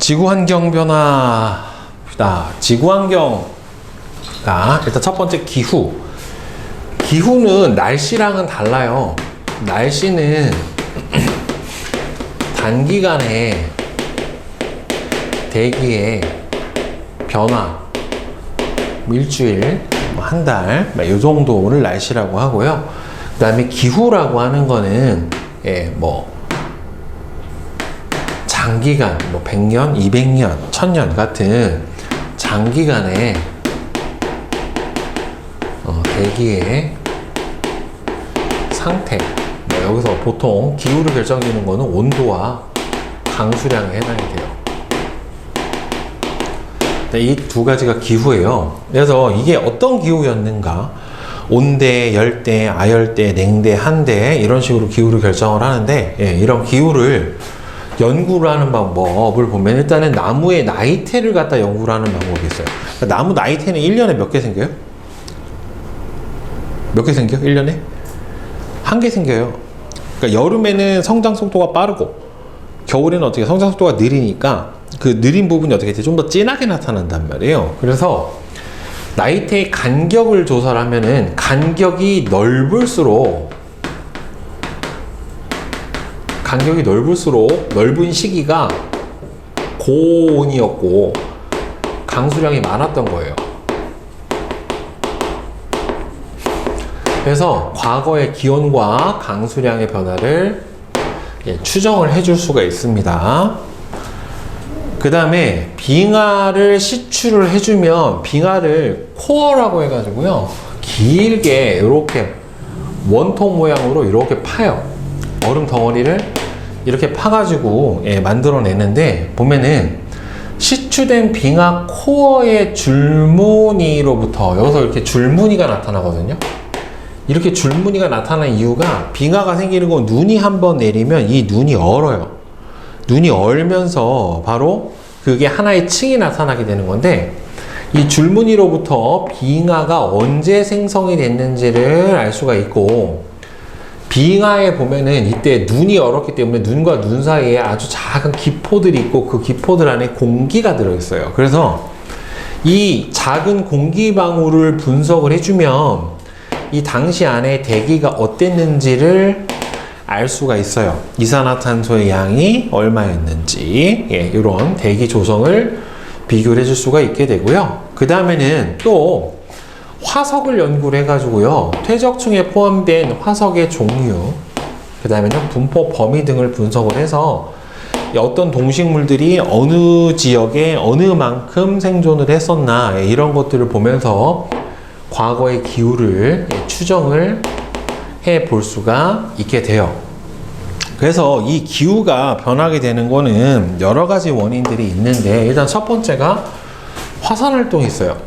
지구 환경 변화. 지구 환경가 일단 첫 번째 기후. 기후는 날씨랑은 달라요. 날씨는 단기간에 대기의 변화, 일주일, 한 달, 이 정도를 날씨라고 하고요. 그 다음에 기후라고 하는 거는 장기간, 100년, 200년, 1000년 같은 장기간의 대기의 상태. 여기서 보통 기후를 결정짓는 거는 온도와 강수량에 해당이 돼요. 이 두 가지가 기후예요. 그래서 이게 어떤 기후였는가? 온대, 열대, 아열대, 냉대, 한대 이런 식으로 기후를 결정을 하는데 이런 기후를 연구를 하는 방법을 보면 일단은 나무의 나이테를 갖다 연구를 하는 방법이 있어요. 그러니까 나무 나이테는 1년에 몇 개 생겨요? 몇 개 생겨? 1년에? 한 개 생겨요. 그러니까 여름에는 성장 속도가 빠르고 겨울에는 어떻게 성장 속도가 느리니까 그 느린 부분이 어떻게 돼? 좀 더 진하게 나타난단 말이에요. 그래서 나이테의 간격을 조사를 하면은 간격이 넓을수록 넓은 시기가 고온이었고 강수량이 많았던 거예요. 그래서 과거의 기온과 강수량의 변화를 추정을 해줄 수가 있습니다. 그 다음에 빙하를 시추를 해주면 빙하를 코어라고 해가지고요 길게 이렇게 원통 모양으로 이렇게 파요. 얼음 덩어리를 이렇게 파가지고 만들어내는데 보면은 시추된 빙하 코어의 줄무늬로부터 여기서 이렇게 줄무늬가 나타나거든요. 이렇게 줄무늬가 나타나는 이유가 빙하가 생기는 건 눈이 한번 내리면 이 눈이 얼어요. 눈이 얼면서 바로 그게 하나의 층이 나타나게 되는 건데 이 줄무늬로부터 빙하가 언제 생성이 됐는지를 알 수가 있고 빙하에 보면은 이때 눈이 얼었기 때문에 눈과 눈 사이에 아주 작은 기포들이 있고 그 기포들 안에 공기가 들어있어요. 그래서 이 작은 공기방울을 분석을 해주면 이 당시 안에 대기가 어땠는지를 알 수가 있어요. 이산화탄소의 양이 얼마였는지 이런 대기 조성을 비교를 해줄 수가 있게 되고요. 그 다음에는 또 화석을 연구를 해가지고요 퇴적층에 포함된 화석의 종류, 그 다음에는 분포 범위 등을 분석을 해서 어떤 동식물들이 어느 지역에 어느 만큼 생존을 했었나 이런 것들을 보면서 과거의 기후를 추정을 해 볼 수가 있게 돼요. 그래서 이 기후가 변하게 되는 거는 여러 가지 원인들이 있는데 일단 첫 번째가 화산활동이 있어요.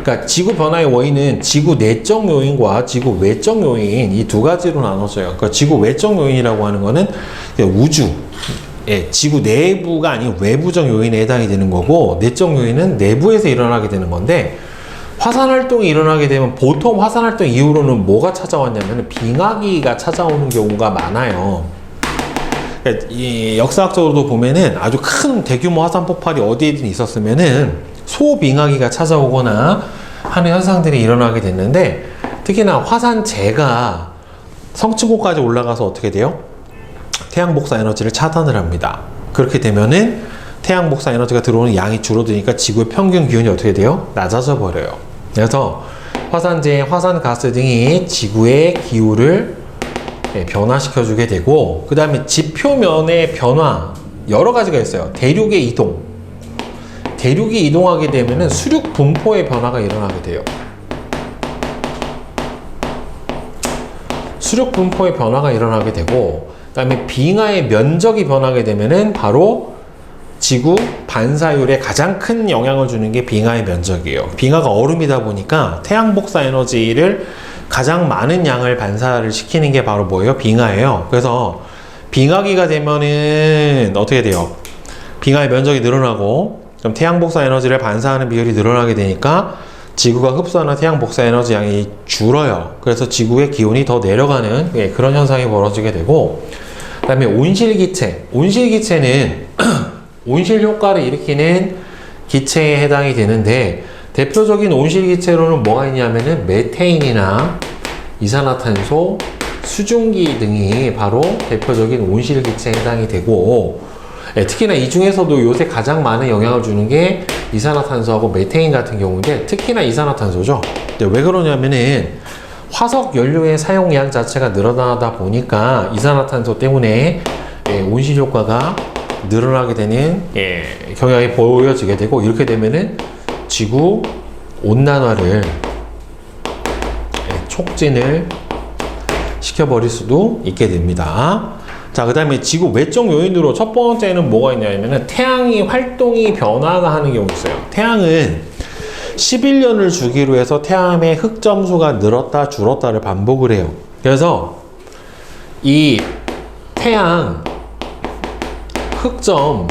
그러니까 지구 변화의 원인은 지구 내적 요인과 지구 외적 요인 이 두 가지로 나눠져요. 그러니까 지구 외적 요인이라고 하는 거는 우주, 지구 내부가 아닌 외부적 요인에 해당이 되는 거고 내적 요인은 내부에서 일어나게 되는 건데 화산활동이 일어나게 되면 보통 화산활동 이후로는 뭐가 찾아왔냐면 빙하기가 찾아오는 경우가 많아요. 그러니까 이 역사학적으로도 보면은 아주 큰 대규모 화산 폭발이 어디에든 있었으면은 소빙하기가 찾아오거나 하는 현상들이 일어나게 됐는데 특히나 화산재가 성층고까지 올라가서 어떻게 돼요? 태양 복사 에너지를 차단을 합니다. 그렇게 되면은 태양 복사 에너지가 들어오는 양이 줄어드니까 지구의 평균 기온이 어떻게 돼요? 낮아져 버려요. 그래서 화산재, 화산가스 등이 지구의 기후를 변화시켜 주게 되고 그 다음에 지표면의 변화 여러 가지가 있어요. 대륙의 이동, 대륙이 이동하게 되면은 수륙 분포의 변화가 일어나게 돼요. 수륙 분포의 변화가 일어나게 되고 그 다음에 빙하의 면적이 변하게 되면은 바로 지구 반사율에 가장 큰 영향을 주는 게 빙하의 면적이에요. 빙하가 얼음이다 보니까 태양 복사 에너지를 가장 많은 양을 반사를 시키는 게 바로 뭐예요? 빙하예요. 그래서 빙하기가 되면은 어떻게 돼요? 빙하의 면적이 늘어나고 그럼 태양 복사 에너지를 반사하는 비율이 늘어나게 되니까 지구가 흡수하는 태양 복사 에너지 양이 줄어요. 그래서 지구의 기온이 더 내려가는 그런 현상이 벌어지게 되고 그 다음에 온실기체. 온실기체는 온실 효과를 일으키는 기체에 해당이 되는데, 대표적인 온실 기체로는 뭐가 있냐면은 메테인이나 이산화탄소, 수증기 등이 바로 대표적인 온실 기체에 해당이 되고, 특히나 이 중에서도 요새 가장 많은 영향을 주는 게 이산화탄소하고 메테인 같은 경우인데, 특히나 이산화탄소죠. 왜 그러냐면은 화석 연료의 사용량 자체가 늘어나다 보니까 이산화탄소 때문에 온실 효과가 늘어나게 되는 경향이 보여지게 되고, 이렇게 되면은 지구 온난화를 촉진을 시켜버릴 수도 있게 됩니다. 자, 그 다음에 지구 외적 요인으로 첫 번째는 뭐가 있냐면은 태양이 활동이 변화가 하는 경우가 있어요. 태양은 11년을 주기로 해서 태양의 흑점수가 늘었다 줄었다를 반복을 해요. 그래서 이 태양 흑점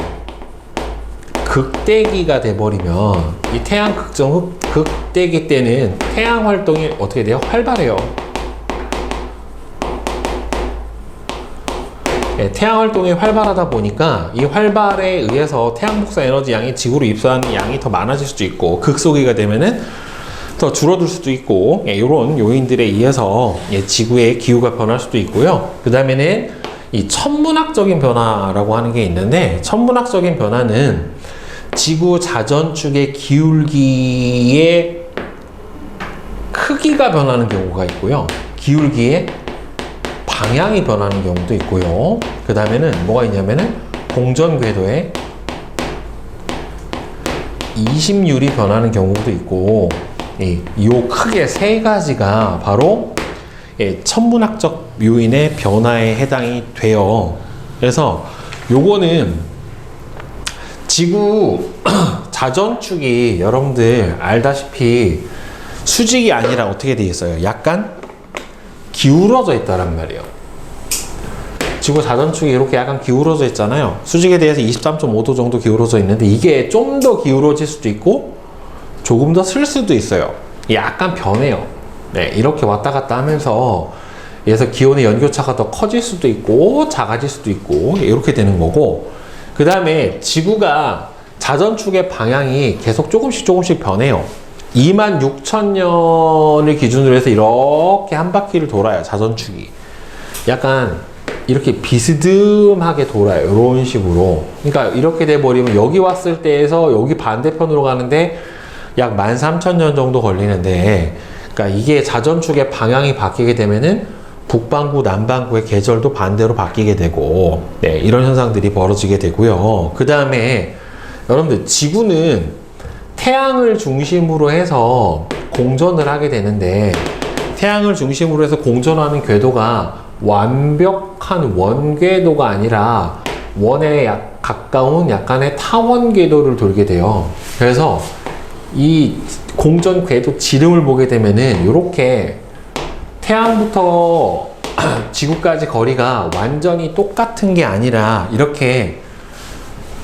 극대기가 돼버리면, 이 태양 극대기 때는 태양 활동이 어떻게 돼요? 활발해요. 태양 활동이 활발하다 보니까 이 활발에 의해서 태양 복사 에너지 양이 지구로 입수하는 양이 더 많아질 수도 있고, 극소기가 되면은 더 줄어들 수도 있고, 이런 요인들에 의해서 지구의 기후가 변할 수도 있고요. 그 다음에는 이 천문학적인 변화라고 하는 게 있는데, 천문학적인 변화는 지구 자전축의 기울기의 크기가 변하는 경우가 있고요. 기울기의 방향이 변하는 경우도 있고요. 그 다음에는 뭐가 있냐면은 공전 궤도의 이심률이 변하는 경우도 있고, 요 크게 세 가지가 바로 천문학적 요인의 변화에 해당이 돼요. 그래서 요거는 지구 자전축이 여러분들 알다시피 수직이 아니라 어떻게 되어 있어요? 약간 기울어져 있다란 말이에요. 지구 자전축이 이렇게 약간 기울어져 있잖아요. 수직에 대해서 23.5도 정도 기울어져 있는데, 이게 좀 더 기울어질 수도 있고 조금 더 슬 수도 있어요. 약간 변해요. 이렇게 왔다 갔다 하면서, 그래서 기온의 연교차가 더 커질 수도 있고 작아질 수도 있고 이렇게 되는 거고, 그 다음에 지구가 자전축의 방향이 계속 조금씩 변해요. 26,000년을 기준으로 해서 이렇게 한 바퀴를 돌아요. 자전축이 약간 이렇게 비스듬하게 돌아요. 이런 식으로. 그러니까 이렇게 돼버리면 여기 왔을 때에서 여기 반대편으로 가는데 약 13,000년 정도 걸리는데, 그러니까 이게 자전축의 방향이 바뀌게 되면은 북반구, 남반구의 계절도 반대로 바뀌게 되고, 이런 현상들이 벌어지게 되고요. 그 다음에 여러분들, 지구는 태양을 중심으로 해서 공전을 하게 되는데, 태양을 중심으로 해서 공전하는 궤도가 완벽한 원궤도가 아니라 원에 가까운 약간의 타원 궤도를 돌게 돼요. 그래서 이 공전 궤도 지름을 보게 되면은 이렇게 태양부터 지구까지 거리가 완전히 똑같은 게 아니라 이렇게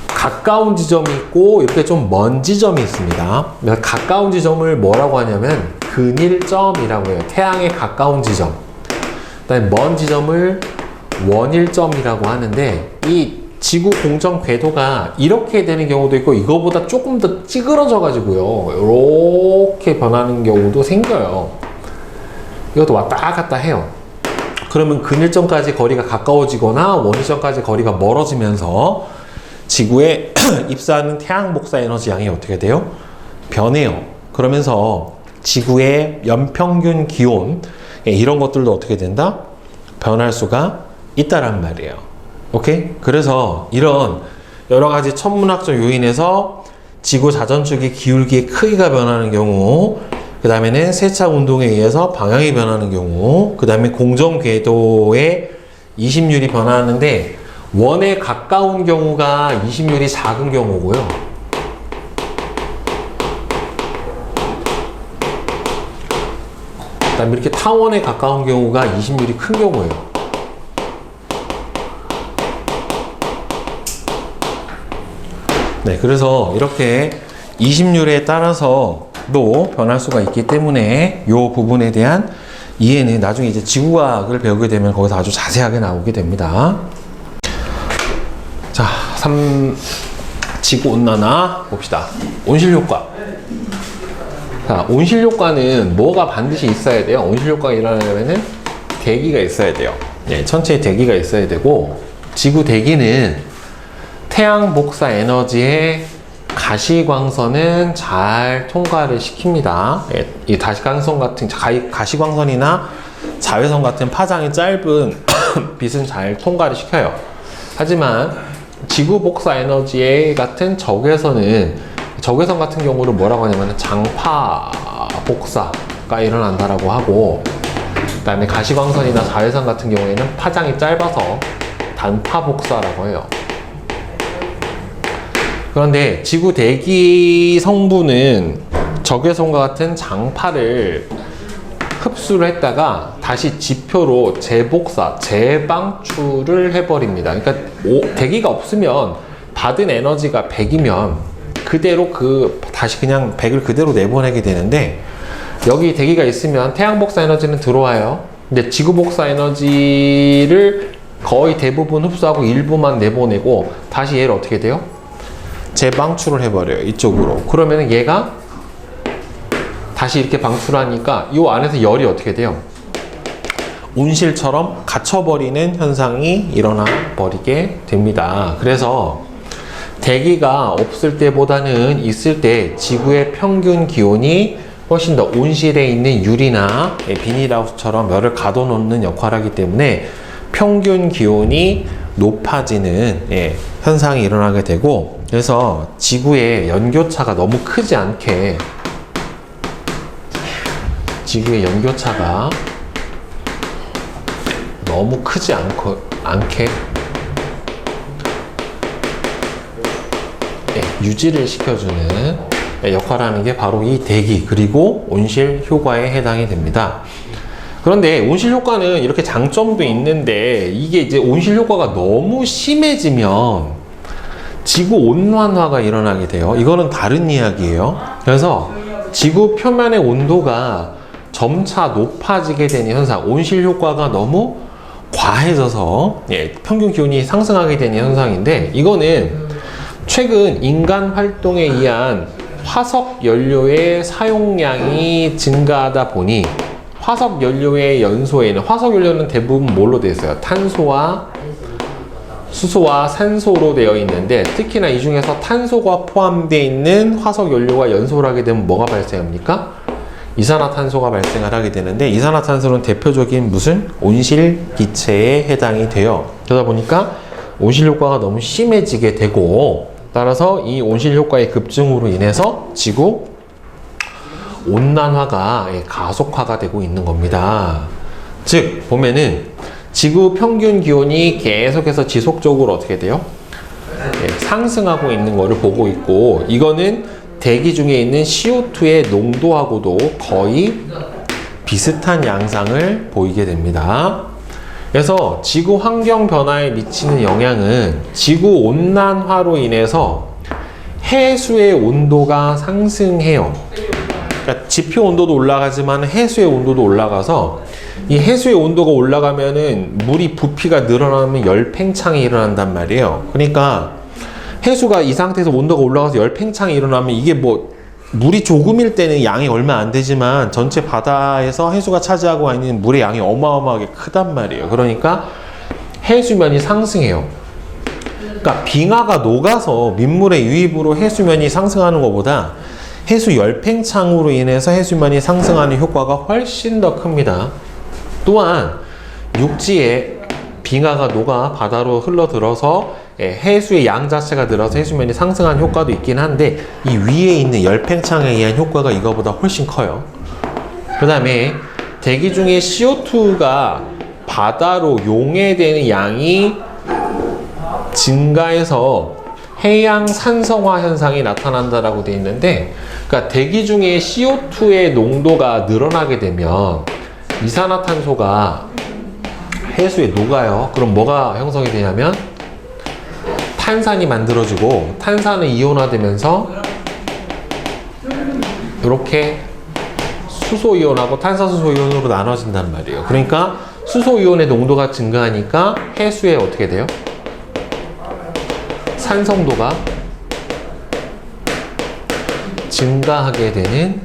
가까운 지점이 있고 이렇게 좀 먼 지점이 있습니다. 가까운 지점을 뭐라고 하냐면 근일점이라고 해요. 태양에 가까운 지점. 그다음에 먼 지점을 원일점이라고 하는데, 이 지구 공전 궤도가 이렇게 되는 경우도 있고 이거보다 조금 더 찌그러져 가지고요, 이렇게 변하는 경우도 생겨요. 이것도 왔다 갔다 해요. 그러면 근일점까지 거리가 가까워지거나 원일점까지 거리가 멀어지면서 지구에 입사하는 태양 복사 에너지 양이 어떻게 돼요? 변해요. 그러면서 지구의 연평균 기온, 이런 것들도 어떻게 된다? 변할 수가 있다란 말이에요. 오케이? 그래서 이런 여러 가지 천문학적 요인에서 지구 자전축의 기울기의 크기가 변하는 경우, 그 다음에는 세차 운동에 의해서 방향이 변하는 경우, 그 다음에 공전 궤도의 이심률이 변하는데, 원에 가까운 경우가 이심률이 작은 경우고요. 그 다음에 이렇게 타원에 가까운 경우가 이심률이 큰 경우예요. 그래서 이렇게 이심률에 따라서도 변할 수가 있기 때문에 이 부분에 대한 이해는 나중에 이제 지구과학을 배우게 되면 거기서 아주 자세하게 나오게 됩니다. 자, 지구온난화 봅시다. 온실효과. 자, 온실효과는 뭐가 반드시 있어야 돼요? 온실효과가 일어나려면은 대기가 있어야 돼요. 예, 천체에 대기가 있어야 되고, 지구 대기는 태양 복사 에너지의 가시광선은 잘 통과를 시킵니다. 예, 이 가시광선이나 자외선 같은 파장이 짧은 빛은 잘 통과를 시켜요. 하지만 지구 복사 에너지의 같은 적외선 같은 경우를 뭐라고 하냐면 장파 복사가 일어난다라고 하고, 그 다음에 가시광선이나 자외선 같은 경우에는 파장이 짧아서 단파 복사라고 해요. 그런데 지구 대기 성분은 적외선과 같은 장파를 흡수를 했다가 다시 지표로 재복사, 재방출을 해버립니다. 그러니까 대기가 없으면 받은 에너지가 100이면 그대로 다시 그냥 100을 그대로 내보내게 되는데, 여기 대기가 있으면 태양 복사 에너지는 들어와요. 근데 지구 복사 에너지를 거의 대부분 흡수하고 일부만 내보내고 다시 얘를 어떻게 돼요? 재방출을 해버려요. 이쪽으로. 그러면 얘가 다시 이렇게 방출하니까 이 안에서 열이 어떻게 돼요? 온실처럼 갇혀버리는 현상이 일어나 버리게 됩니다. 그래서 대기가 없을 때보다는 있을 때 지구의 평균 기온이 훨씬 더 온실에 있는 유리나 비닐하우스처럼 열을 가둬놓는 역할을 하기 때문에 평균 기온이 높아지는 현상이 일어나게 되고, 그래서 지구의 연교차가 너무 크지 않게 유지를 시켜주는 역할을 하는 게 바로 이 대기 그리고 온실 효과에 해당이 됩니다. 그런데 온실 효과는 이렇게 장점도 있는데, 이게 이제 온실 효과가 너무 심해지면 지구 온난화가 일어나게 돼요. 이거는 다른 이야기예요. 그래서 지구 표면의 온도가 점차 높아지게 되는 현상, 온실 효과가 너무 과해져서 평균 기온이 상승하게 되는 현상인데, 이거는 최근 인간 활동에 의한 화석 연료의 사용량이 증가하다 보니 화석 연료의 연소에는, 화석 연료는 대부분 뭘로 되어 있어요? 탄소와 수소와 산소로 되어 있는데, 특히나 이 중에서 탄소가 포함되어 있는 화석 연료가 연소를 하게 되면 뭐가 발생합니까? 이산화탄소가 발생을 하게 되는데, 이산화탄소는 대표적인 무슨 온실기체에 해당이 돼요. 그러다 보니까 온실효과가 너무 심해지게 되고, 따라서 이 온실효과의 급증으로 인해서 지구 온난화가 가속화가 되고 있는 겁니다. 즉 보면은 지구 평균 기온이 계속해서 지속적으로 어떻게 돼요? 상승하고 있는 거를 보고 있고, 이거는 대기 중에 있는 CO2의 농도하고도 거의 비슷한 양상을 보이게 됩니다. 그래서 지구 환경 변화에 미치는 영향은 지구 온난화로 인해서 해수의 온도가 상승해요. 그러니까 지표 온도도 올라가지만 해수의 온도도 올라가서, 이 해수의 온도가 올라가면은 물이 부피가 늘어나면 열팽창이 일어난단 말이에요. 그러니까 해수가 이 상태에서 온도가 올라가서 열팽창이 일어나면, 이게 뭐 물이 조금일 때는 양이 얼마 안 되지만 전체 바다에서 해수가 차지하고 있는 물의 양이 어마어마하게 크단 말이에요. 그러니까 해수면이 상승해요. 그러니까 빙하가 녹아서 민물의 유입으로 해수면이 상승하는 것보다 해수 열팽창으로 인해서 해수면이 상승하는 효과가 훨씬 더 큽니다. 또한 육지에 빙하가 녹아 바다로 흘러들어서 해수의 양 자체가 늘어서 해수면이 상승하는 효과도 있긴 한데, 이 위에 있는 열팽창에 의한 효과가 이거보다 훨씬 커요. 그 다음에 대기 중에 CO2가 바다로 용해되는 양이 증가해서 해양 산성화 현상이 나타난다라고 되어 있는데, 그러니까 대기 중에 CO2의 농도가 늘어나게 되면 이산화탄소가 해수에 녹아요. 그럼 뭐가 형성이 되냐면 탄산이 만들어지고, 탄산은 이온화되면서 이렇게 수소이온하고 탄산수소이온으로 나눠진단 말이에요. 그러니까 수소이온의 농도가 증가하니까 해수에 어떻게 돼요? 산성도가 증가하게 되는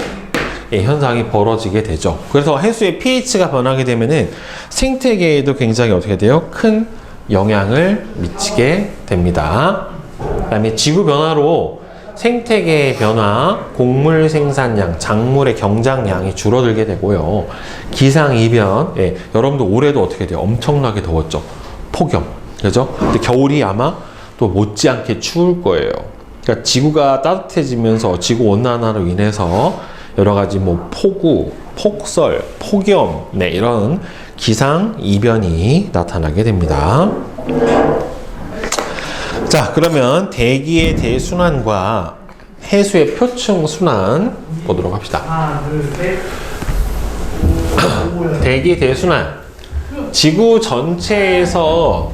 현상이 벌어지게 되죠. 그래서 해수의 pH가 변하게 되면은 생태계에도 굉장히 어떻게 돼요? 큰 영향을 미치게 됩니다. 그 다음에 지구 변화로 생태계의 변화, 곡물 생산량, 작물의 경작량이 줄어들게 되고요. 기상이변, 여러분도 올해도 어떻게 돼요? 엄청나게 더웠죠. 폭염, 그죠? 근데 겨울이 아마 또 못지않게 추울 거예요. 그러니까 지구가 따뜻해지면서 지구 온난화로 인해서 여러 가지 뭐 폭우, 폭설, 폭염, 이런 기상 이변이 나타나게 됩니다. 자, 그러면 대기의 대순환과 해수의 표층 순환 보도록 합시다. 하나, 둘, 셋. 대기 대순환. 지구 전체에서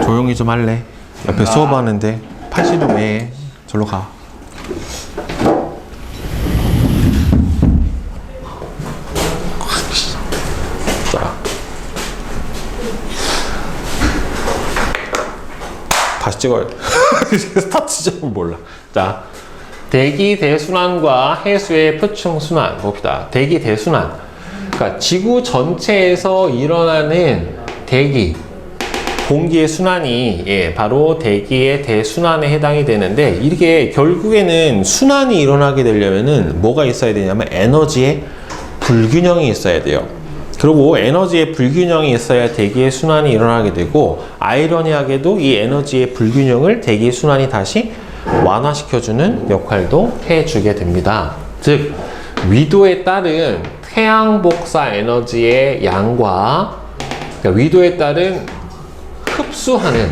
조용히 좀 할래? 옆에 수업하는데 팔씨름 왜? 절로 가. 자, 다시 찍어야 돼. 스타트 지점을 몰라. 자, 대기 대순환과 해수의 표층 순환 봅시다. 대기 대순환. 그러니까 지구 전체에서 일어나는 대기, 공기의 순환이 바로 대기의 대순환에 해당이 되는데, 이게 결국에는 순환이 일어나게 되려면은 뭐가 있어야 되냐면 에너지의 불균형이 있어야 돼요. 그리고 에너지의 불균형이 있어야 대기의 순환이 일어나게 되고, 아이러니하게도 이 에너지의 불균형을 대기의 순환이 다시 완화시켜주는 역할도 해주게 됩니다. 즉, 위도에 따른 태양 복사 에너지의 양과, 그러니까 위도에 따른 흡수하는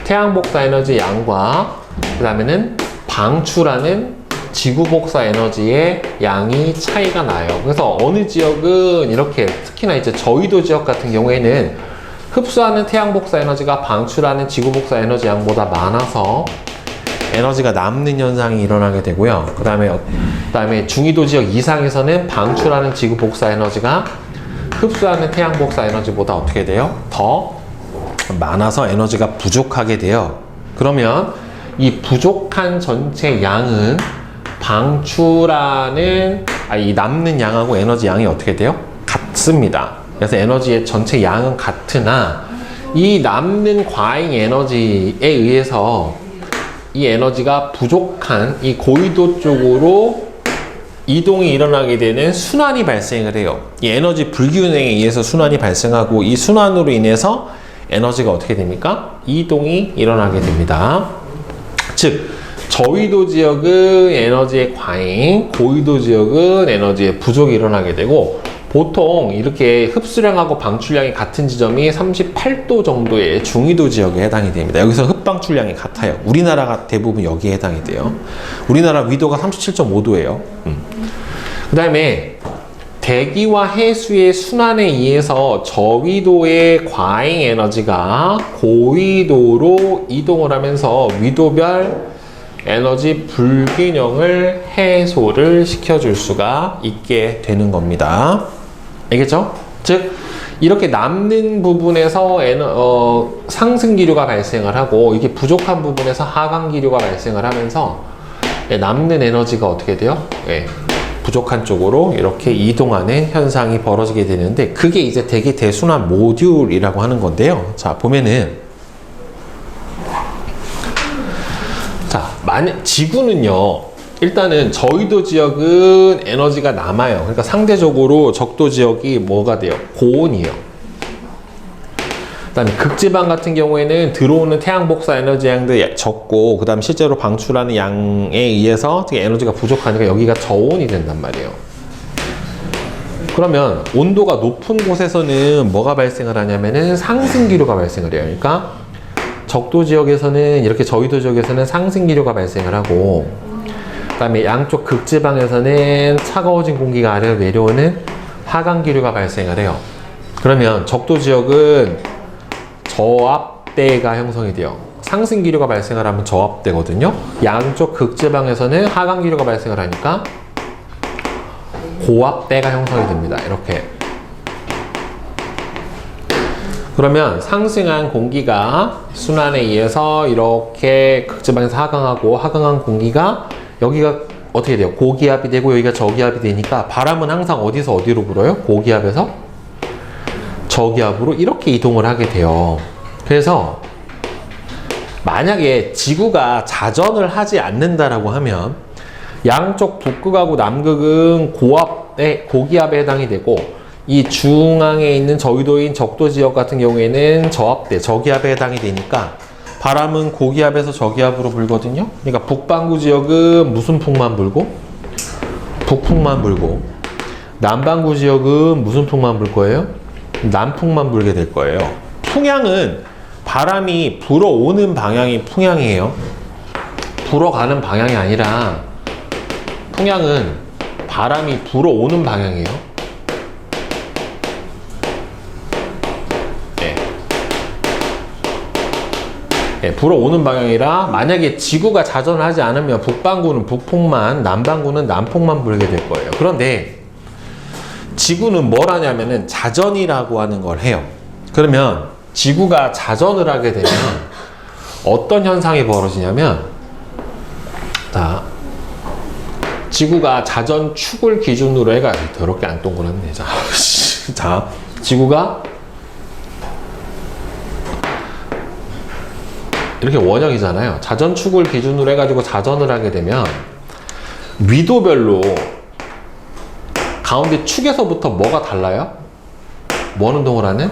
태양 복사 에너지 양과, 그 다음에는 방출하는 지구 복사 에너지의 양이 차이가 나요. 그래서 어느 지역은 이렇게, 특히나 이제 저위도 지역 같은 경우에는 흡수하는 태양 복사 에너지가 방출하는 지구 복사 에너지 양보다 많아서 에너지가 남는 현상이 일어나게 되고요. 그 다음에 중위도 지역 이상에서는 방출하는 지구 복사 에너지가 흡수하는 태양 복사 에너지보다 어떻게 돼요? 더 많아서 에너지가 부족하게 돼요. 그러면 이 부족한 전체 양은 방출하는, 이 남는 양하고 에너지 양이 어떻게 돼요? 같습니다. 그래서 에너지의 전체 양은 같으나 이 남는 과잉 에너지에 의해서 이 에너지가 부족한 이 고위도 쪽으로 이동이 일어나게 되는 순환이 발생을 해요. 이 에너지 불균형에 의해서 순환이 발생하고, 이 순환으로 인해서 에너지가 어떻게 됩니까? 이동이 일어나게 됩니다. 즉, 저위도 지역은 에너지의 과잉, 고위도 지역은 에너지의 부족이 일어나게 되고, 보통 이렇게 흡수량하고 방출량이 같은 지점이 38도 정도의 중위도 지역에 해당이 됩니다. 여기서 흡방출량이 같아요. 우리나라가 대부분 여기에 해당이 돼요. 우리나라 위도가 37.5도예요. 그 다음에 대기와 해수의 순환에 의해서 저위도의 과잉 에너지가 고위도로 이동을 하면서 위도별 에너지 불균형을 해소를 시켜줄 수가 있게 되는 겁니다. 알겠죠? 즉, 이렇게 남는 부분에서 상승기류가 발생을 하고, 이게 부족한 부분에서 하강기류가 발생을 하면서 남는 에너지가 어떻게 돼요? 부족한 쪽으로 이렇게 이동하는 현상이 벌어지게 되는데, 그게 이제 대기 대순환 모듈이라고 하는 건데요. 자, 보면은, 자, 지구는요, 일단은 저위도 지역은 에너지가 남아요. 그러니까 상대적으로 적도 지역이 뭐가 돼요? 고온이에요. 그 다음에 극지방 같은 경우에는 들어오는 태양 복사 에너지 양도 적고, 그 다음 실제로 방출하는 양에 의해서 에너지가 부족하니까 여기가 저온이 된단 말이에요. 그러면 온도가 높은 곳에서는 뭐가 발생을 하냐면은 상승기류가 발생을 해요. 그러니까 적도 지역에서는, 이렇게 저위도 지역에서는 상승기류가 발생을 하고, 그 다음에 양쪽 극지방에서는 차가워진 공기가 아래로 내려오는 하강기류가 발생을 해요. 그러면 적도 지역은 저압대가 형성이 돼요. 상승기류가 발생을 하면 저압대거든요. 양쪽 극지방에서는 하강기류가 발생을 하니까 고압대가 형성이 됩니다. 이렇게. 그러면 상승한 공기가 순환에 의해서 이렇게 극지방에서 하강하고 하강한 공기가 여기가 어떻게 돼요? 고기압이 되고 여기가 저기압이 되니까 바람은 항상 어디서 어디로 불어요? 고기압에서 저기압으로 이렇게 이동을 하게 돼요. 그래서 만약에 지구가 자전을 하지 않는다라고 하면 양쪽 북극하고 남극은 고기압에 해당이 되고 이 중앙에 있는 저위도인 적도 지역 같은 경우에는 저압대, 저기압에 해당이 되니까 바람은 고기압에서 저기압으로 불거든요. 그러니까 북반구 지역은 무슨 풍만 불고? 북풍만 불고, 남반구 지역은 무슨 풍만 불 거예요? 남풍만 불게 될 거예요. 풍향은 바람이 불어오는 방향이 풍향이에요. 불어가는 방향이 아니라 풍향은 바람이 불어오는 방향이에요. 불어오는 방향이라 만약에 지구가 자전을 하지 않으면 북반구는 북풍만, 남반구는 남풍만 불게 될 거예요. 그런데 지구는 뭘 하냐면은 자전이라고 하는 걸 해요. 그러면 지구가 자전을 하게 되면 어떤 현상이 벌어지냐면, 자, 지구가 자전축을 기준으로 해가 더럽게 안 동그랗네. 자, 지구가 이렇게 원형이잖아요. 자전축을 기준으로 해가지고 자전을 하게 되면 위도별로 가운데 축에서부터 뭐가 달라요? 원 운동을 하는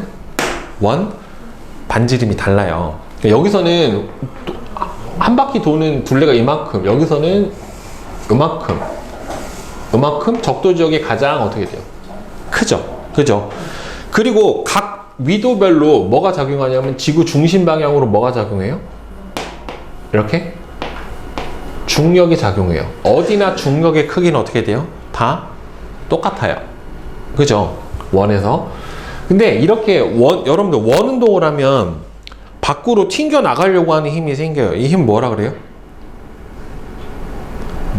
원 반지름이 달라요. 그러니까 여기서는 한 바퀴 도는 둘레가 이만큼, 여기서는 이만큼 적도 지역이 가장 어떻게 돼요? 크죠? 그죠? 그리고 각 위도별로 뭐가 작용하냐면 지구 중심 방향으로 뭐가 작용해요? 이렇게 중력이 작용해요. 어디나 중력의 크기는 어떻게 돼요? 다 똑같아요. 그죠? 원에서. 근데 이렇게 여러분들 원 운동을 하면 밖으로 튕겨 나가려고 하는 힘이 생겨요. 이 힘 뭐라 그래요?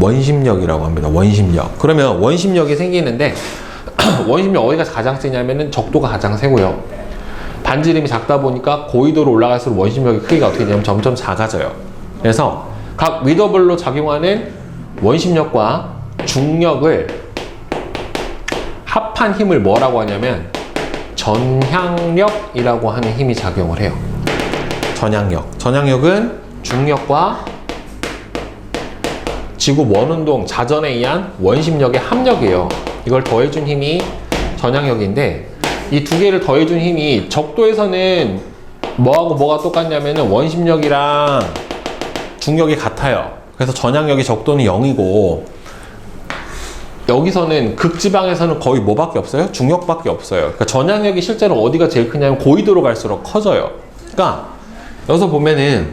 원심력이라고 합니다. 원심력. 그러면 원심력이 생기는데 원심력 어디가 가장 세냐면은 적도가 가장 세고요. 반지름이 작다 보니까 고위도로 올라갈수록 원심력의 크기가 어떻게 되냐면 점점 작아져요. 그래서 각 위도별로 작용하는 원심력과 중력을 합한 힘을 뭐라고 하냐면 전향력이라고 하는 힘이 작용을 해요. 전향력. 전향력은 중력과 지구 원운동 자전에 의한 원심력의 합력이에요. 이걸 더해준 힘이 전향력인데 이 두 개를 더해준 힘이 적도에서는 뭐하고 뭐가 똑같냐면은 원심력이랑 중력이 같아요. 그래서 전향력이 적도는 0이고 여기서는 극지방에서는 거의 뭐밖에 없어요? 중력밖에 없어요. 그러니까 전향력이 실제로 어디가 제일 크냐면 고위도로 갈수록 커져요. 그러니까 여기서 보면은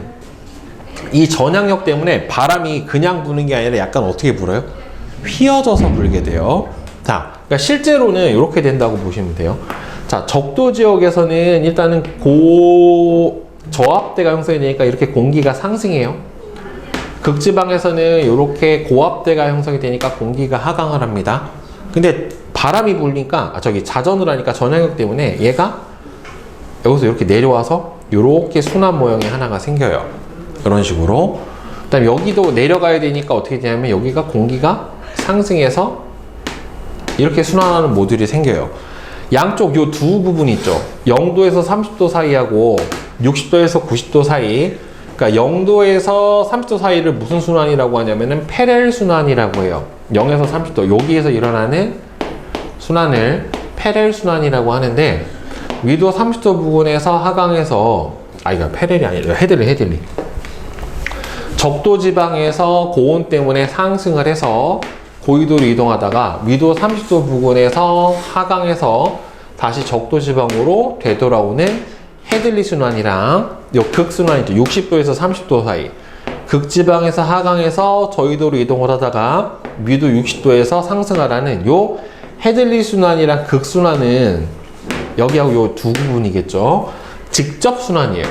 이 전향력 때문에 바람이 그냥 부는 게 아니라 약간 어떻게 불어요? 휘어져서 불게 돼요. 자, 그러니까 실제로는 이렇게 된다고 보시면 돼요. 자, 적도 지역에서는 일단은 저압대가 형성이 되니까 이렇게 공기가 상승해요. 극지방에서는 이렇게 고압대가 형성이 되니까 공기가 하강을 합니다. 근데 바람이 불니까, 자전을 하니까 전향력 때문에 얘가 여기서 이렇게 내려와서 이렇게 순환 모형이 하나가 생겨요. 이런 식으로. 그 다음에 여기도 내려가야 되니까 어떻게 되냐면 여기가 공기가 상승해서 이렇게 순환하는 모듈이 생겨요. 양쪽 요 두 부분 있죠. 0도에서 30도 사이하고 60도에서 90도 사이. 그러니까 0도에서 30도 사이를 무슨 순환이라고 하냐면은 페렐 순환이라고 해요. 0에서 30도. 여기에서 일어나는 순환을 페렐 순환이라고 하는데 위도 30도 부근에서 하강해서 이거 페렐이 아니라 헤들리. 적도 지방에서 고온 때문에 상승을 해서 고위도로 이동하다가 위도 30도 부근에서 하강해서 다시 적도 지방으로 되돌아오는 헤들리 순환이랑 요 극순환이죠. 60도에서 30도 사이. 극지방에서 하강해서 저위도로 이동을 하다가 위도 60도에서 상승하라는 요 헤들리 순환이랑 극순환은 여기하고 요 두 부분이겠죠. 직접 순환이에요.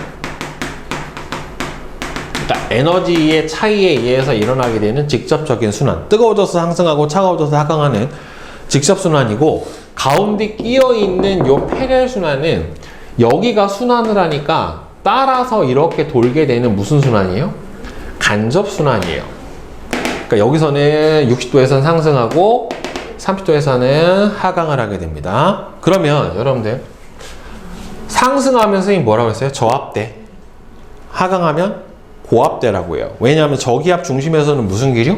그러니까 에너지의 차이에 의해서 일어나게 되는 직접적인 순환. 뜨거워져서 상승하고 차가워져서 하강하는 직접 순환이고 가운데 끼어 있는 요 페렐 순환은 여기가 순환을 하니까 따라서 이렇게 돌게 되는 무슨 순환이에요? 간접 순환이에요. 그러니까 여기서는 60도에서는 상승하고 30도에서는 하강을 하게 됩니다. 그러면 여러분들 상승하면 선생님 뭐라고 했어요? 저압대. 하강하면 고압대라고 해요. 왜냐하면 저기압 중심에서는 무슨 기류?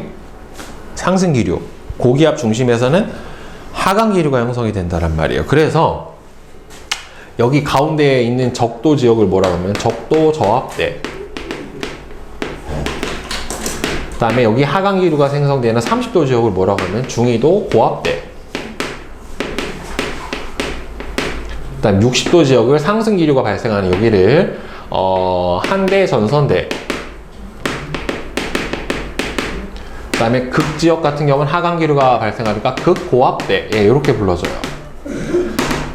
상승 기류. 고기압 중심에서는 하강 기류가 형성이 된다는 말이에요. 그래서 여기 가운데에 있는 적도 지역을 뭐라고 하면 적도 저압대. 그 다음에 여기 하강 기류가 생성되는 30도 지역을 뭐라고 하면 중위도 고압대. 그 다음 60도 지역을 상승 기류가 발생하는 여기를 한대 전선대. 그 다음에 극지역 같은 경우는 하강 기류가 발생하니까 극고압대. 예, 이렇게 불러줘요.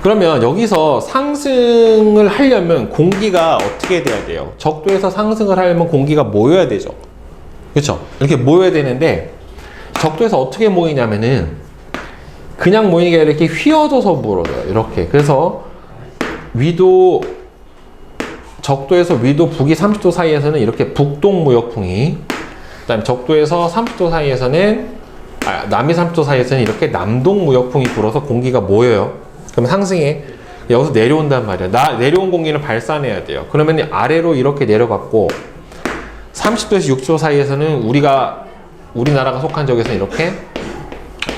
그러면 여기서 상승을 하려면 공기가 어떻게 돼야 돼요? 적도에서 상승을 하려면 공기가 모여야 되죠. 그렇죠? 이렇게 모여야 되는데 적도에서 어떻게 모이냐면은 그냥 모이는 게 아니라 이렇게 휘어져서 불어요. 이렇게. 그래서 위도 적도에서 위도 북위 30도 사이에서는 이렇게 북동무역풍이, 그 다음에 적도에서 30도 사이에서는 남위 30도 사이에서는 이렇게 남동무역풍이 불어서 공기가 모여요. 그럼 상승해. 여기서 내려온단 말이야. 내려온 공기는 발산해야 돼요. 그러면 아래로 이렇게 내려갔고 30도에서 60도 사이에서는 우리나라가 속한 지역에서는 이렇게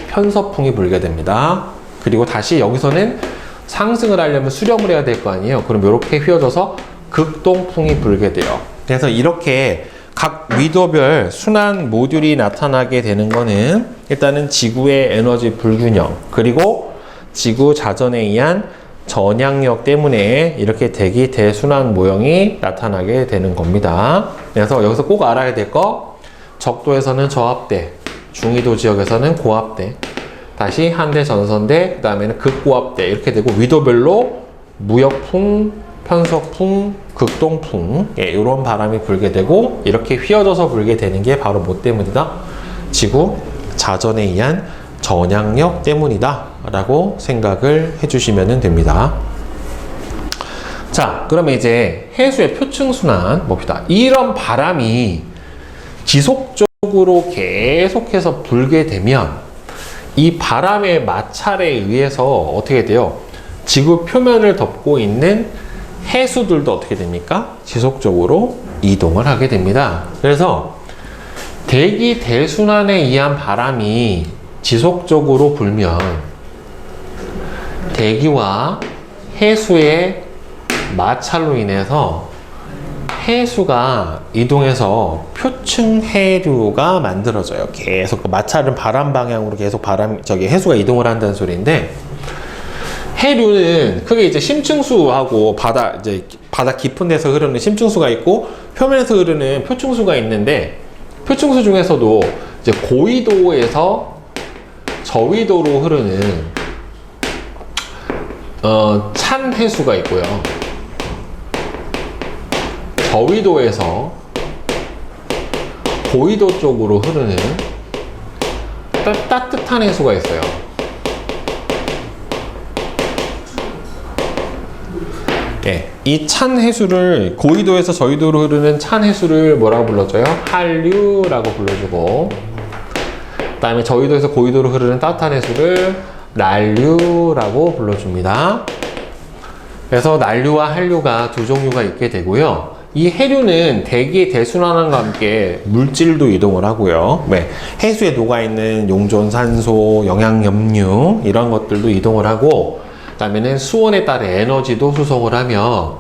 편서풍이 불게 됩니다. 그리고 다시 여기서는 상승을 하려면 수렴을 해야 될 거 아니에요. 그럼 이렇게 휘어져서 극동풍이 불게 돼요. 그래서 이렇게 각 위도별 순환 모듈이 나타나게 되는 거는 일단은 지구의 에너지 불균형, 그리고 지구 자전에 의한 전향력 때문에 이렇게 대기 대순환 모형이 나타나게 되는 겁니다. 그래서 여기서 꼭 알아야 될 거, 적도에서는 저압대, 중위도 지역에서는 고압대, 다시 한대 전선대, 그 다음에는 극고압대 이렇게 되고 위도별로 무역풍, 편서풍, 극동풍, 예, 이런 바람이 불게 되고 이렇게 휘어져서 불게 되는 게 바로 뭐 때문이다? 지구 자전에 의한 전향력 때문이다 라고 생각을 해주시면 됩니다. 자, 그러면 이제 해수의 표층순환 봅시다. 이런 바람이 지속적으로 계속해서 불게 되면 이 바람의 마찰에 의해서 어떻게 돼요? 지구 표면을 덮고 있는 해수들도 어떻게 됩니까? 지속적으로 이동을 하게 됩니다. 그래서 대기 대순환에 의한 바람이 지속적으로 불면 대기와 해수의 마찰로 인해서 해수가 이동해서 표층 해류가 만들어져요. 계속 그 마찰은 바람 방향으로 계속 해수가 이동을 한다는 소리인데, 해류는 크게 이제 심층수하고 바다 깊은 데서 흐르는 심층수가 있고 표면에서 흐르는 표층수가 있는데, 표층수 중에서도 이제 고위도에서 저위도로 흐르는 찬 해수가 있고요. 저위도에서 고위도 쪽으로 흐르는 따뜻한 해수가 있어요. 예, 이 찬 해수를, 고위도에서 저위도로 흐르는 찬 해수를 뭐라고 불러줘요? 한류라고 불러주고, 그 다음에 저위도에서 고위도로 흐르는 따뜻한 해수를 난류라고 불러줍니다. 그래서 난류와 한류가 두 종류가 있게 되고요. 이 해류는 대기의 대순환과 함께 물질도 이동을 하고요. 네, 해수에 녹아있는 용존산소, 영양염류 이런 것들도 이동을 하고, 그 다음에는 수온에 따라 에너지도 수송을 하며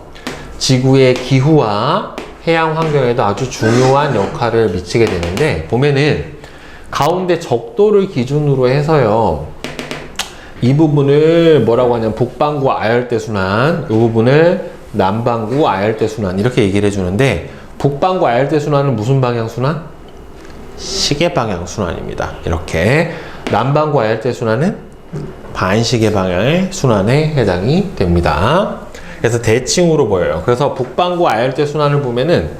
지구의 기후와 해양 환경에도 아주 중요한 역할을 미치게 되는데, 보면은 가운데 적도를 기준으로 해서요, 이 부분을 뭐라고 하냐면 북반구 아열대 순환, 이 부분을 남반구 아열대 순환 이렇게 얘기를 해주는데, 북반구 아열대 순환은 무슨 방향 순환? 시계 방향 순환입니다. 이렇게. 남반구 아열대 순환은 반시계 방향의 순환에 해당이 됩니다. 그래서 대칭으로 보여요. 그래서 북반구 아열대 순환을 보면은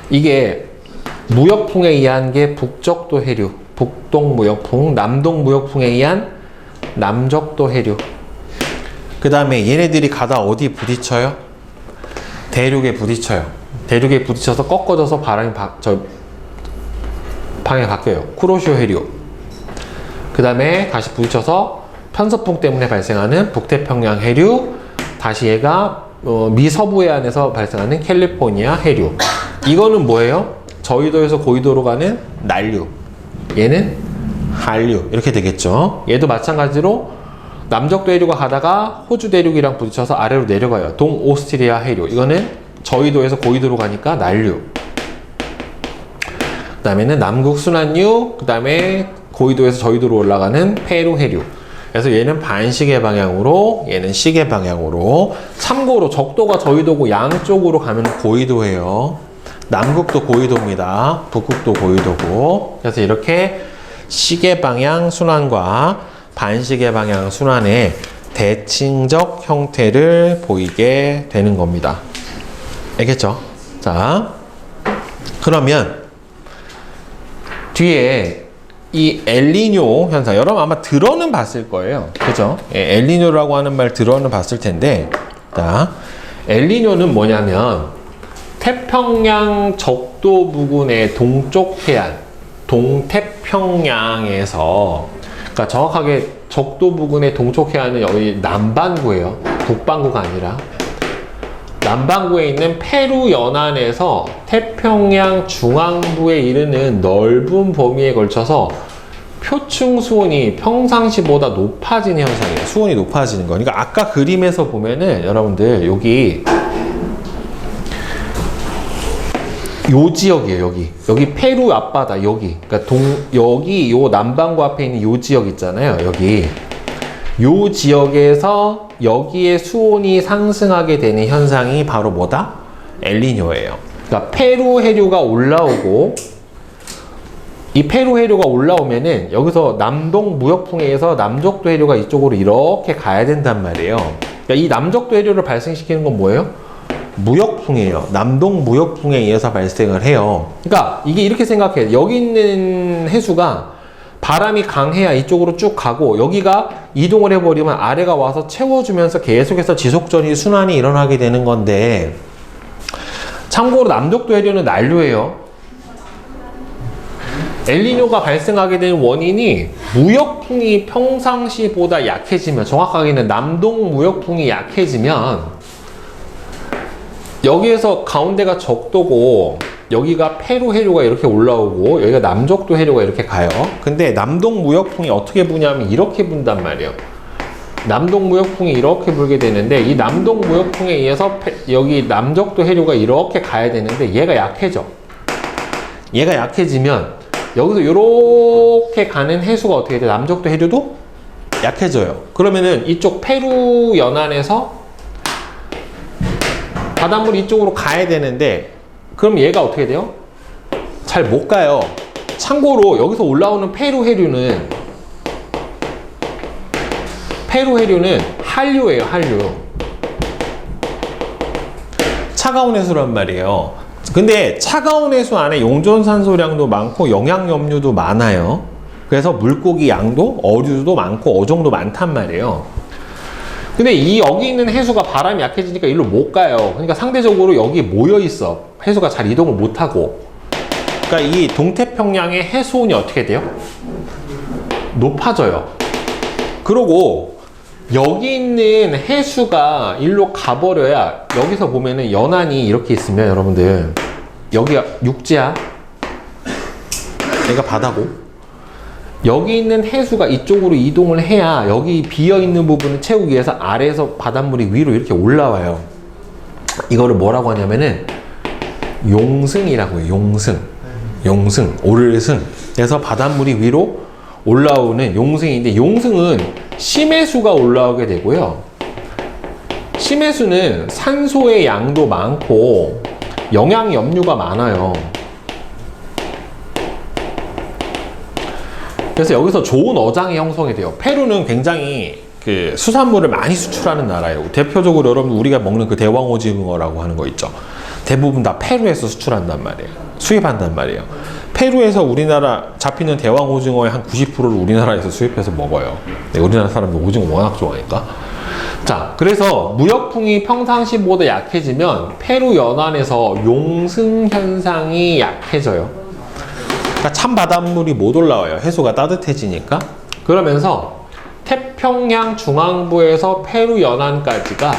이게 무역풍에 의한 게 북적도 해류, 북동 무역풍, 남동 무역풍에 의한 남적도 해류. 그 다음에 얘네들이 가다 어디 부딪혀요? 대륙에 부딪혀요. 대륙에 부딪혀서 꺾어져서 방향이 바뀌어요. 쿠로시오 해류. 그 다음에 다시 부딪혀서 편서풍 때문에 발생하는 북태평양 해류, 다시 얘가 미서부 해안에서 발생하는 캘리포니아 해류. 이거는 뭐예요? 저위도에서 고위도로 가는 난류. 얘는 한류. 이렇게 되겠죠. 얘도 마찬가지로 남적도 해류가 가다가 호주 대륙이랑 부딪혀서 아래로 내려가요. 동오스트리아 해류. 이거는 저위도에서 고위도로 가니까 난류. 그 다음에는 남극 순환류, 그 다음에 고위도에서 저위도로 올라가는 페루 해류. 그래서 얘는 반시계 방향으로, 얘는 시계 방향으로. 참고로 적도가 저위도고 양쪽으로 가면 고위도예요. 남극도 고위도입니다. 북극도 고위도고. 그래서 이렇게 시계 방향 순환과 반시계 방향 순환의 대칭적 형태를 보이게 되는 겁니다. 알겠죠? 자, 그러면 뒤에 이 엘니뇨 현상, 여러분 아마 들어는 봤을 거예요. 그죠? 예, 엘니뇨라고 하는 말 들어는 봤을 텐데, 자, 엘니뇨는 뭐냐면 태평양 적도 부근의 동쪽 해안, 동태평양에서, 그러니까 정확하게 적도 부근의 동쪽 해안은 여기 남반구예요. 북반구가 아니라. 남반구에 있는 페루 연안에서 태평양 중앙부에 이르는 넓은 범위에 걸쳐서 표층 수온이 평상시보다 높아지는 현상이에요. 수온이 높아지는 거. 그러니까 아까 그림에서 보면은 여러분들 여기 요 지역이에요. 여기 페루 앞바다 여기. 그러니까 여기 요 남반구 앞에 있는 요 지역 있잖아요. 여기 요 지역에서 여기에 수온이 상승하게 되는 현상이 바로 뭐다? 엘니뇨예요. 그러니까 페루 해류가 올라오고, 이 페루 해류가 올라오면은 여기서 남동 무역풍에 의해서 남적도 해류가 이쪽으로 이렇게 가야 된단 말이에요. 그러니까 이 남적도 해류를 발생시키는 건 뭐예요? 무역풍이에요. 남동 무역풍에 의해서 발생을 해요. 그러니까 이게 이렇게 생각해요. 여기 있는 해수가 바람이 강해야 이쪽으로 쭉 가고, 여기가 이동을 해버리면 아래가 와서 채워주면서 계속해서 지속전이 순환이 일어나게 되는 건데, 참고로 남적도 해류는 난류예요. 엘니뇨가 발생하게 되는 원인이 무역풍이 평상시보다 약해지면, 정확하게는 남동 무역풍이 약해지면, 여기에서 가운데가 적도고 여기가 페루 해류가 이렇게 올라오고 여기가 남적도 해류가 이렇게 가요. 근데 남동 무역풍이 어떻게 부냐면 이렇게 분단 말이에요. 남동 무역풍이 이렇게 불게 되는데, 이 남동 무역풍에 의해서 여기 남적도 해류가 이렇게 가야 되는데 얘가 약해져. 얘가 약해지면 여기서 이렇게 가는 해수가 어떻게 돼? 남적도 해류도 약해져요. 그러면은 이쪽 페루 연안에서 바닷물이 이쪽으로 가야 되는데, 그럼 얘가 어떻게 돼요? 잘 못 가요. 참고로 여기서 올라오는 페루 해류는 한류예요. 한류. 차가운 해수란 말이에요. 근데 차가운 해수 안에 용존산소량도 많고 영양염류도 많아요. 그래서 물고기 양도, 어류도 많고 어종도 많단 말이에요. 근데 여기 있는 해수가 바람이 약해지니까 일로 못 가요. 그러니까 상대적으로 여기 모여 있어. 해수가 잘 이동을 못 하고. 그러니까 이 동태평양의 해수온이 어떻게 돼요? 높아져요. 그리고 여기 있는 해수가 일로 가버려야, 여기서 보면은 연안이 이렇게 있으면 여러분들 여기가 육지야. 얘가 바다고. 여기 있는 해수가 이쪽으로 이동을 해야 여기 비어있는 부분을 채우기 위해서 아래에서 바닷물이 위로 이렇게 올라와요. 이거를 뭐라고 하냐면은 용승이라고 해요. 용승, 오를승. 그래서 바닷물이 위로 올라오는 용승인데, 용승은 심해수가 올라오게 되고요. 심해수는 산소의 양도 많고 영양염류가 많아요. 그래서 여기서 좋은 어장이 형성이 돼요. 페루는 굉장히 그 수산물을 많이 수출하는 나라예요. 대표적으로 여러분 우리가 먹는 그 대왕오징어라고 하는 거 있죠. 대부분 다 페루에서 수출한단 말이에요. 수입한단 말이에요. 페루에서 우리나라 잡히는 대왕오징어의 한 90%를 우리나라에서 수입해서 먹어요. 네, 우리나라 사람들 오징어 워낙 좋아하니까. 자, 그래서 무역풍이 평상시보다 약해지면 폐루 연안에서 용승 현상이 약해져요. 그러니까 찬 바닷물이 못 올라와요. 해수가 따뜻해지니까. 그러면서 태평양 중앙부에서 페루 연안까지가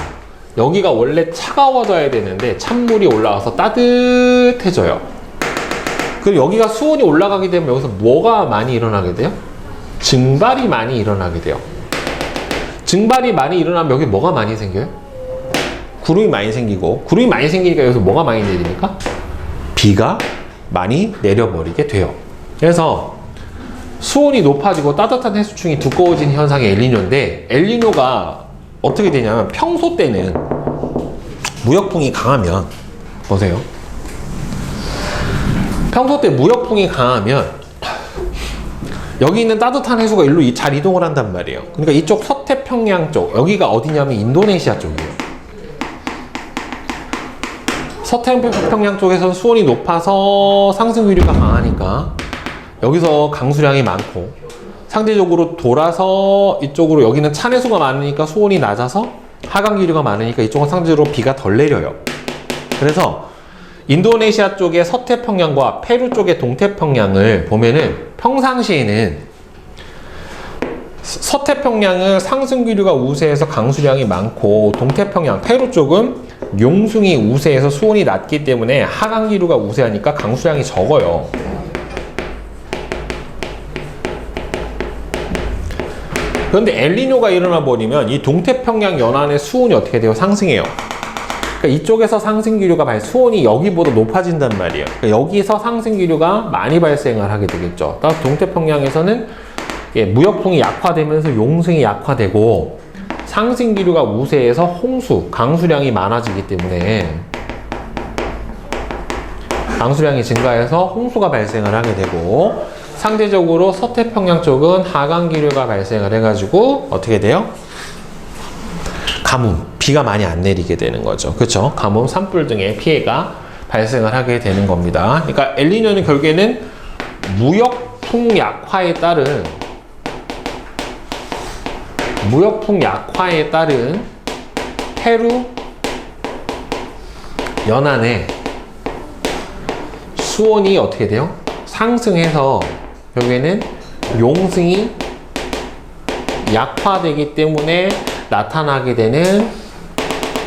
여기가 원래 차가워져야 되는데 찬물이 올라와서 따뜻해져요. 그리고 여기가 수온이 올라가게 되면 여기서 뭐가 많이 일어나게 돼요? 증발이 많이 일어나게 돼요. 증발이 많이 일어나면 여기 뭐가 많이 생겨요? 구름이 많이 생기고, 구름이 많이 생기니까 여기서 뭐가 많이 내리니까? 비가 많이 내려버리게 돼요. 그래서 수온이 높아지고 따뜻한 해수층이 두꺼워지는 현상이 엘니뇨인데, 엘니뇨가 어떻게 되냐면 평소 때는 무역풍이 강하면, 보세요. 평소 때 무역풍이 강하면 여기 있는 따뜻한 해수가 일로 잘 이동을 한단 말이에요. 그러니까 이쪽 서태평양 쪽, 여기가 어디냐면 인도네시아 쪽이에요. 서태평양 쪽에서 수온이 높아서 상승 기류가 강하니까 여기서 강수량이 많고, 상대적으로 돌아서 이쪽으로 여기는 찬 해수가 많으니까 수온이 낮아서 하강 기류가 많으니까 이쪽은 상대적으로 비가 덜 내려요. 그래서 인도네시아 쪽의 서태평양과 페루 쪽의 동태평양을 보면은 평상시에는 서태평양은 상승 기류가 우세해서 강수량이 많고, 동태평양, 페루 쪽은 용승이 우세해서 수온이 낮기 때문에 하강 기류가 우세하니까 강수량이 적어요. 그런데 엘니뇨가 일어나 버리면 이 동태평양 연안의 수온이 어떻게 돼요? 상승해요. 그러니까 이쪽에서 상승 기류가 수온이 여기보다 높아진단 말이에요. 그러니까 여기서 상승 기류가 많이 발생을 하게 되겠죠. 따라서 동태평양에서는 무역풍이 약화되면서 용승이 약화되고, 상승 기류가 우세해서 홍수, 강수량이 많아지기 때문에 강수량이 증가해서 홍수가 발생을 하게 되고, 상대적으로 서태평양 쪽은 하강 기류가 발생을 해가지고 어떻게 돼요? 가뭄, 비가 많이 안 내리게 되는 거죠. 그렇죠? 가뭄, 산불 등의 피해가 발생을 하게 되는 겁니다. 그러니까 엘니뇨는 결국에는 무역풍 약화에 따른 페루 연안에 수온이 어떻게 돼요? 상승해서 결국에는 용승이 약화되기 때문에 나타나게 되는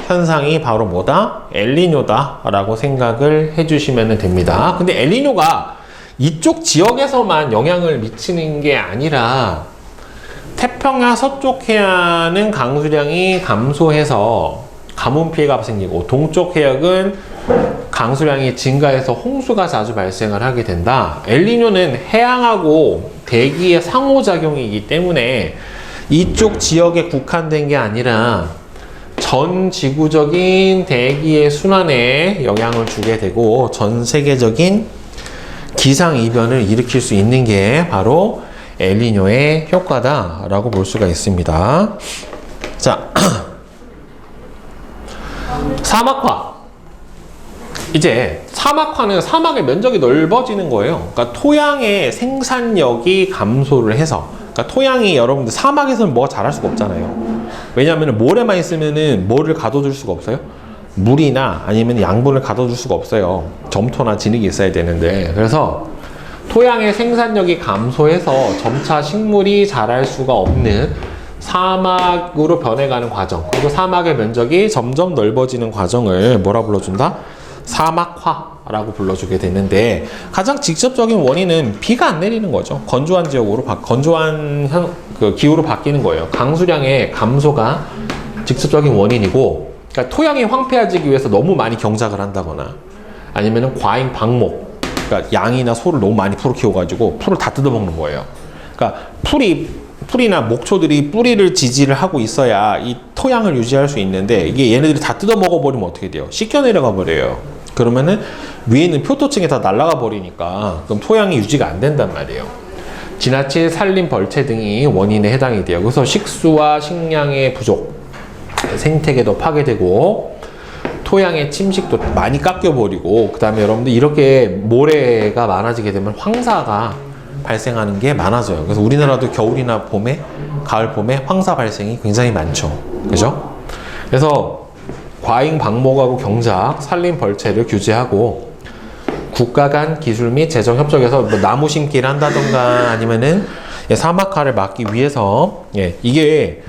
현상이 바로 뭐다? 엘니뇨다 라고 생각을 해주시면 됩니다. 근데 엘니뇨가 이쪽 지역에서만 영향을 미치는 게 아니라 태평양 서쪽 해안은 강수량이 감소해서 가뭄 피해가 생기고, 동쪽 해역은 강수량이 증가해서 홍수가 자주 발생을 하게 된다. 엘니뇨는 해양하고 대기의 상호작용이기 때문에 이쪽 지역에 국한된 게 아니라 전 지구적인 대기의 순환에 영향을 주게 되고, 전 세계적인 기상이변을 일으킬 수 있는 게 바로 엘니뇨의 효과다라고 볼 수가 있습니다. 자, 사막화. 이제 사막화는 사막의 면적이 넓어지는 거예요. 그러니까 토양의 생산력이 감소를 해서, 그러니까 토양이, 여러분들 사막에서는 뭐가 자랄 수가 없잖아요. 왜냐하면 모래만 있으면은 뭐를 가둬둘 수가 없어요. 물이나 아니면 양분을 가둬둘 수가 없어요. 점토나 진흙이 있어야 되는데, 그래서 토양의 생산력이 감소해서 점차 식물이 자랄 수가 없는 사막으로 변해가는 과정, 그리고 사막의 면적이 점점 넓어지는 과정을 뭐라 불러준다? 사막화라고 불러주게 되는데, 가장 직접적인 원인은 비가 안 내리는 거죠. 건조한 지역으로 건조한 기후로 바뀌는 거예요. 강수량의 감소가 직접적인 원인이고, 그러니까 토양이 황폐해지기 위해서 너무 많이 경작을 한다거나, 아니면은 과잉 방목, 그러니까 양이나 소를 너무 많이 풀을 키워가지고 풀을 다 뜯어먹는 거예요. 그러니까 풀이나 목초들이 뿌리를 지지를 하고 있어야 이 토양을 유지할 수 있는데, 이게 얘네들이 다 뜯어먹어버리면 어떻게 돼요? 씻겨 내려가 버려요. 그러면은 위에 있는 표토층이 다 날아가 버리니까 그럼 토양이 유지가 안 된단 말이에요. 지나친 산림 벌채 등이 원인에 해당이 돼요. 그래서 식수와 식량의 부족, 생태계도 파괴되고, 토양의 침식도 많이 깎여버리고, 그 다음에 여러분들 이렇게 모래가 많아지게 되면 황사가 발생하는 게 많아져요. 그래서 우리나라도 겨울이나 봄에, 가을 봄에 황사 발생이 굉장히 많죠. 그죠? 그래서 과잉 방목하고 경작, 산림 벌채를 규제하고 국가 간 기술 및 재정 협력에서 뭐 나무 심기를 한다던가 아니면은 사막화를 막기 위해서 이게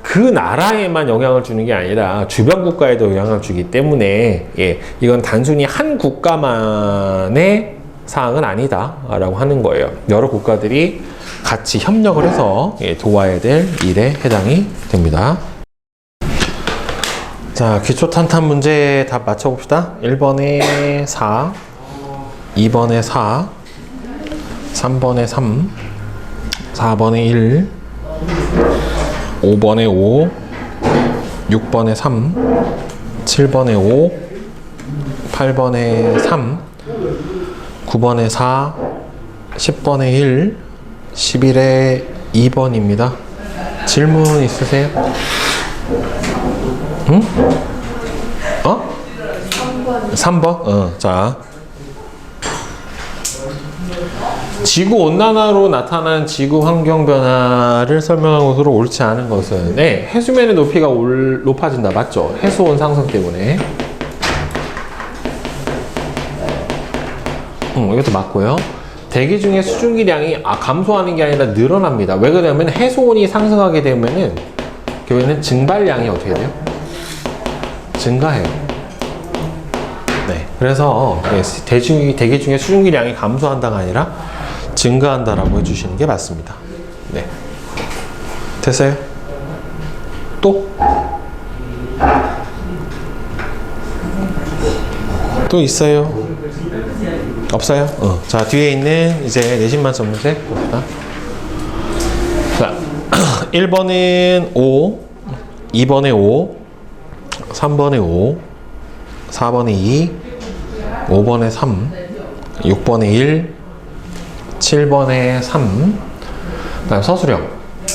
그 나라에만 영향을 주는 게 아니라 주변 국가에도 영향을 주기 때문에 이건 단순히 한 국가만의 사항은 아니다 라고 하는 거예요. 여러 국가들이 같이 협력을 해서 도와야 될 일에 해당이 됩니다. 자, 기초 탄탄 문제 답 맞춰봅시다. 1번에 4, 2번에 4, 3번에 3, 4번에 1, 5번에 5, 6번에 3, 7번에 5, 8번에 3, 9번에 4, 10번에 1, 11에 2번입니다. 질문 있으세요? 응? 3번? 자. 지구온난화로 나타난 지구 환경 변화를 설명한 것으로 옳지 않은 것은 해수면의 높이가 높아진다. 맞죠? 해수온 상승 때문에. 이것도 맞고요. 대기 중에 수증기량이 감소하는 게 아니라 늘어납니다. 왜 그러냐면 해수온이 상승하게 되면은 결국에는 증발량이 어떻게 돼요? 증가해요. 그래서 대기 중에 수증기량이 감소한다가 아니라 증가한다라고 해주시는 게 맞습니다. 됐어요? 또 있어요? 없어요? 자, 뒤에 있는 이제 내신 만점 문제 봅시다. 자, 1번은 5, 2번에 5, 3번에 5, 4번에 2, 5번에 3, 6번에 1, 7번에 3. 그다음 서술형.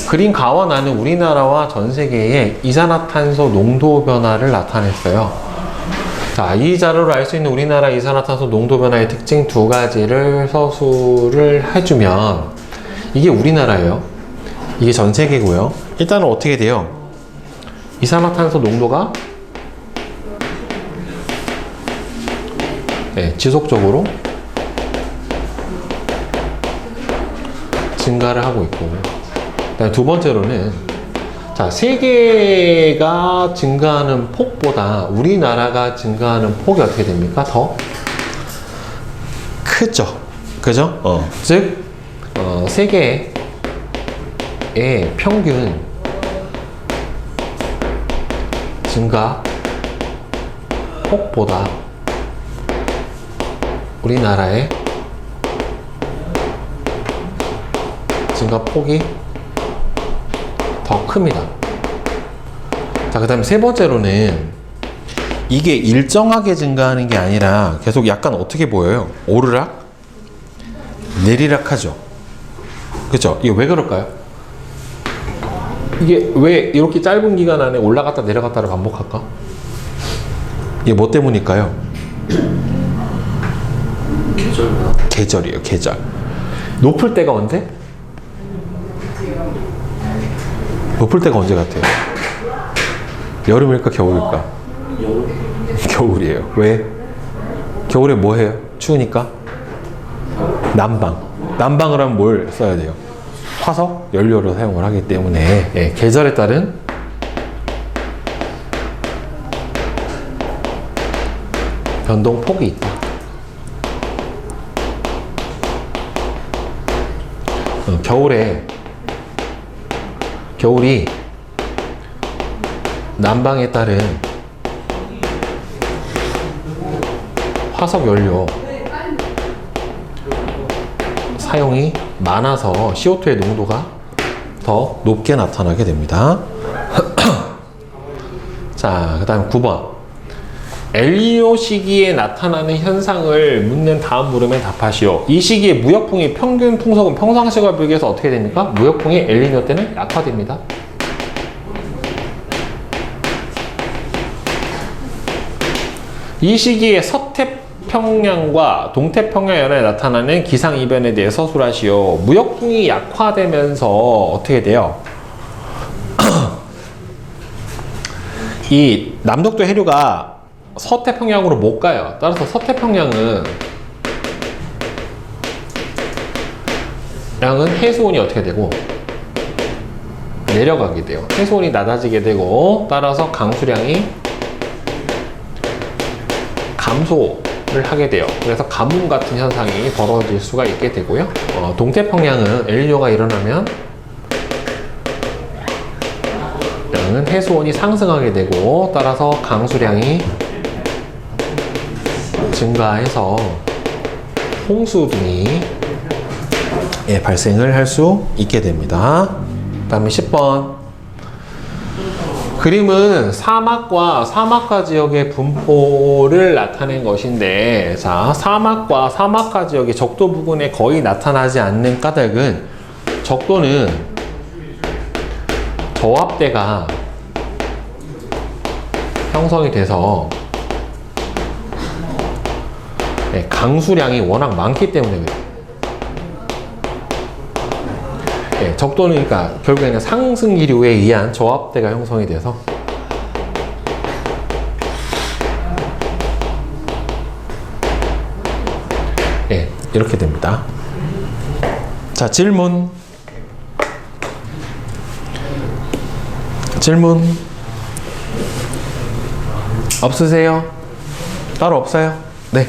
그린 가와나는 우리나라와 전 세계의 이산화탄소 농도 변화를 나타냈어요. 자, 이 자료를 알 수 있는 우리나라 이산화탄소 농도 변화의 특징 두 가지를 서술을 해주면 이게 우리나라예요. 이게 전 세계고요. 일단은 어떻게 돼요? 이산화탄소 농도가 지속적으로 증가를 하고 있고, 그다음에 두 번째로는 자, 세계가 증가하는 폭보다 우리나라가 증가하는 폭이 어떻게 됩니까? 더 크죠. 그죠? 즉 세계의 평균 증가 폭보다 우리나라의 증가폭이 더 큽니다. 자, 그 다음에 세 번째로는 이게 일정하게 증가하는 게 아니라 계속 약간 어떻게 보여요? 오르락 내리락 하죠. 그쵸? 이게 왜 그럴까요? 이게 왜 이렇게 짧은 기간 안에 올라갔다 내려갔다를 반복할까? 이게 뭐 때문일까요? 계절이에요. 계절. 높을 때가 언제? 높을 때가 언제 같아요? 여름일까 겨울일까? 겨울이에요. 왜? 겨울에 뭐 해요? 추우니까? 난방. 난방을 하면 뭘 써야 돼요? 화석 연료로 사용을 하기 때문에 계절에 따른 변동폭이 있다. 겨울이 난방에 따른 화석 연료 사용이 많아서 CO2의 농도가 더 높게 나타나게 됩니다. 자, 그 다음 9번. 엘니뇨 시기에 나타나는 현상을 묻는 다음 물음에 답하시오. 이 시기에 무역풍이 평균 풍속은 평상시와 비교해서 어떻게 됩니까? 무역풍이 엘니뇨 때는 약화됩니다. 이 시기에 서태평양과 동태평양 연안에 나타나는 기상이변에 대해 서술하시오. 무역풍이 약화되면서 어떻게 돼요? 이 남독도 해류가 서태평양으로 못 가요. 따라서 서태평양은 해수온이 어떻게 되고 내려가게 돼요. 해수온이 낮아지게 되고 따라서 강수량이 감소를 하게 돼요. 그래서 가뭄 같은 현상이 벌어질 수가 있게 되고요. 동태평양은 엘니뇨가 일어나면 해수온이 상승하게 되고 따라서 강수량이 증가해서 홍수 등이 발생을 할 수 있게 됩니다. 그 다음에 10번 그림은 사막과 사막가 지역의 분포를 나타낸 것인데, 자, 사막과 사막가 지역의 적도 부근에 거의 나타나지 않는 까닭은 적도는 저압대가 형성이 돼서 강수량이 워낙 많기 때문에 그래요. 적도는 그러니까 결국에는 상승 기류에 의한 저압대가 형성이 돼서 이렇게 됩니다. 자, 질문 없으세요? 따로 없어요? 네.